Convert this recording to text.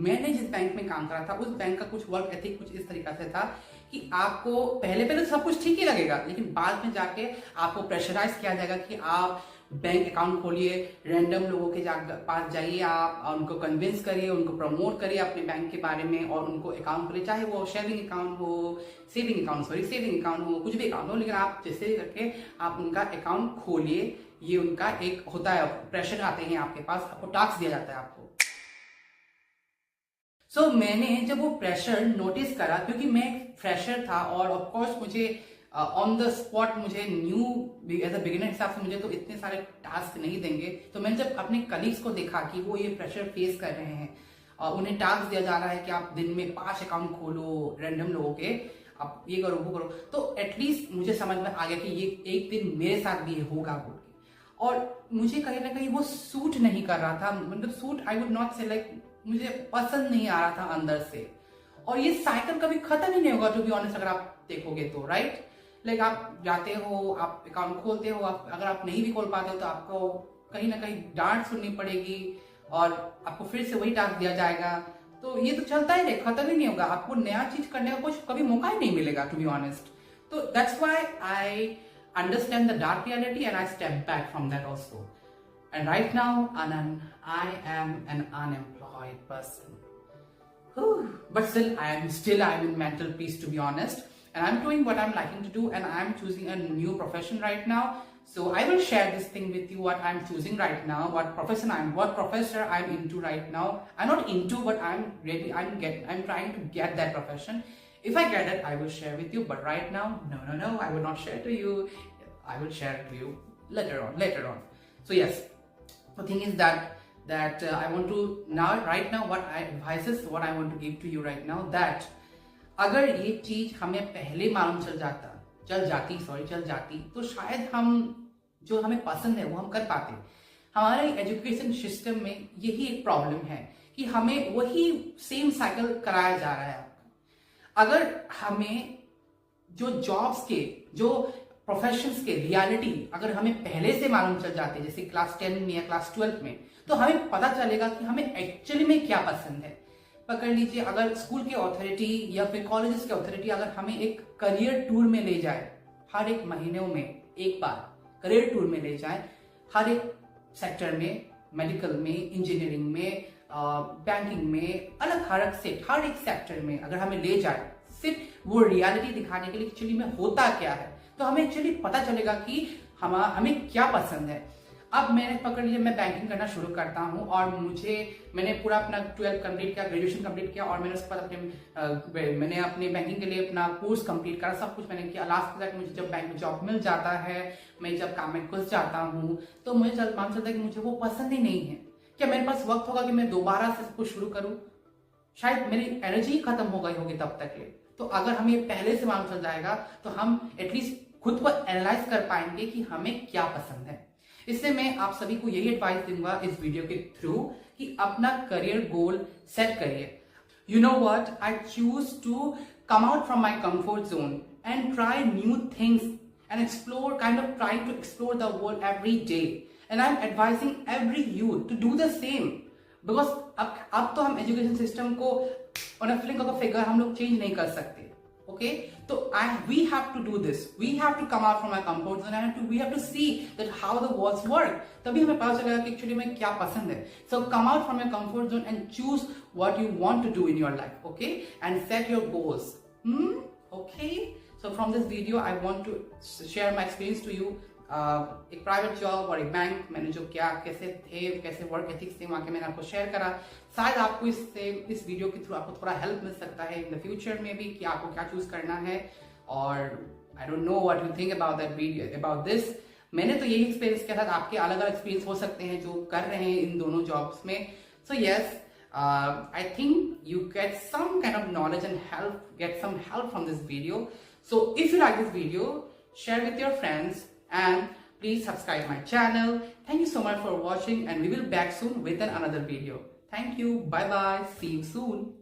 मैंने जिस बैंक में काम करा था उस बैंक का कुछ वर्क एथिक कुछ इस तरीका से था कि आपको पहले पहले सब कुछ ठीक ही लगेगा, लेकिन बाद में जाके आपको प्रेशराइज किया जाएगा कि आप बैंक अकाउंट खोलिए, रैंडम लोगों के पास जाइए, आप उनको कन्विंस करिए, उनको प्रमोट करिए अपने बैंक के बारे में और उनको अकाउंट खोलिए, चाहे वो सेविंग अकाउंट हो, सेविंग अकाउंट हो, कुछ भी अकाउंट हो, लेकिन आप जैसे भी करके आप उनका अकाउंट खोलिए। ये उनका एक होता है, प्रेशर आते हैं आपके पास, आपको टास्क दिया जाता है आपको। मैंने जब वो प्रेशर नोटिस करा, क्योंकि मैं एक फ्रेशर था और ऑफ कोर्स मुझे ऑन द स्पॉट मुझे न्यू एज अ बिगिनर हिसाब से मुझे तो इतने सारे टास्क नहीं देंगे। तो मैंने जब अपने कलीग्स को देखा कि वो ये प्रेशर फेस कर रहे हैं और उन्हें टास्क दिया जा रहा है कि आप दिन में 5 अकाउंट खोलो रैंडम लोगों के, आप ये करो वो करो, तो एटलीस्ट मुझे समझ में आ गया कि ये एक दिन मेरे साथ भी होगा बोल के। और मुझे कहीं ना कहीं वो सूट नहीं कर रहा था, मतलब सूट आई वुड नॉट से लाइक मुझे पसंद नहीं आ रहा था अंदर से। और ये साइकिल कभी खत्म ही नहीं होगा टू बी ऑनेस्ट, अगर आप देखोगे तो, राइट? लाइक आप जाते हो, आप अकाउंट खोलते हो, अगर आप नहीं भी खोल पाते हो तो आपको कहीं ना कहीं डांट सुननी पड़ेगी और आपको फिर से वही टास्क दिया जाएगा। तो ये तो चलता ही नहीं, खत्म ही नहीं होगा, आपको नया चीज करने का कुछ कभी मौका ही नहीं मिलेगा टू बी ऑनेस्ट। तो that's why I understand the dark reality and I step back from that also. And right now, Anand, I am an unemployed person. But still I'm in mental peace, to be honest. And I'm doing what I'm liking to do, and I'm choosing a new profession right now. So I will share this thing with you, what I'm choosing right now, what professor I'm into right now. I'm not into, but I'm trying to get that profession. If I get it, I will share with you. But right now, no, I will not share to you. I will share it to you later on. So yes. The thing is that I want to right now what I want to give to you right now, that अगर ये चीज हमें पहले मालूम चल जाती तो शायद हम जो हमें पसंद है वो हम कर पाते। हमारे एजुकेशन सिस्टम में यही एक प्रॉब्लम है कि हमें वही सेम साइकिल कराया जा रहा है। अगर हमें जो जॉब्स के, जो प्रोफेशंस के रियलिटी अगर हमें पहले से मालूम चल जाते, जैसे क्लास 10 में या क्लास 12 में, तो हमें पता चलेगा कि हमें एक्चुअली में क्या पसंद है। पकड़ लीजिए, अगर स्कूल के अथॉरिटी या फिर कॉलेजेस के अथॉरिटी अगर हमें एक करियर टूर में ले जाए, हर एक महीनों में एक बार करियर टूर में ले जाए, हर एक सेक्टर में, मेडिकल में, इंजीनियरिंग में, बैंकिंग में, हर एक सेक्टर में अगर हमें ले जाए, सिर्फ वो रियलिटी दिखाने के लिए एक्चुअली में होता क्या है, तो हमें एक्चुअली पता चलेगा कि हमें क्या पसंद है। अब मैंने पकड़ लिया, मैं बैंकिंग करना शुरू करता हूँ और मैंने पूरा अपना 12 कंप्लीट किया, ग्रेजुएशन कंप्लीट किया और मैंने उसके बाद मैंने अपने बैंकिंग के लिए अपना कोर्स कंप्लीट करा, सब कुछ मैंने किया। लास्ट तक मुझे जब बैंक में जॉब मिल जाता है, मैं जब काम में घुस जाता हूँ, तो मुझे मालूम चलता है कि मुझे वो पसंद ही नहीं है। क्या मेरे पास वक्त होगा कि मैं दोबारा से सब कुछ शुरू करूँ? शायद मेरी एनर्जी खत्म हो गई होगी तब तक के। तो अगर हमें पहले से मालूम चल जाएगा तो हम एटलीस्ट खुद को एनालाइज कर पाएंगे कि हमें क्या पसंद है। इसलिए मैं आप सभी को यही एडवाइस दूंगा इस वीडियो के थ्रू कि अपना करियर गोल सेट करिए। You know what, I choose to come out from my comfort zone and try new things and explore, try to explore the world every day, and I am advising every youth to do the same. Because अब तो हम education system को on a flick of a finger हम लोग change नहीं कर सकते। Okay, so we have to do this. We have to come out from our comfort zone and we have to see that how the worlds work. तभी हमें पता चलेगा कि actually में क्या पसंद है। So come out from your comfort zone and choose what you want to do in your life. Okay, and set your goals. Okay. So from this video, I want to share my experience to you. एक private job और एक bank मैंने जो किया, कैसे work ethics थे वहाँ के मैंने आपको शेयर करा। शायद आपको इस वीडियो के थ्रू आपको थोड़ा हेल्प मिल सकता है इन द फ्यूचर में भी कि आपको क्या चूज करना है। और I don't know what you think about that video, about this. मैंने तो यही एक्सपीरियंस किया था, आपके अलग अलग एक्सपीरियंस हो सकते हैं जो कर रहे हैं इन दोनों जॉब्स में। So yes, I think you get some kind of knowledge and get some help from this video. So if you like this video, share with your friends and please subscribe my channel. Thank you so much for watching and we will be back soon with another video. Thank you. Bye bye. See you soon.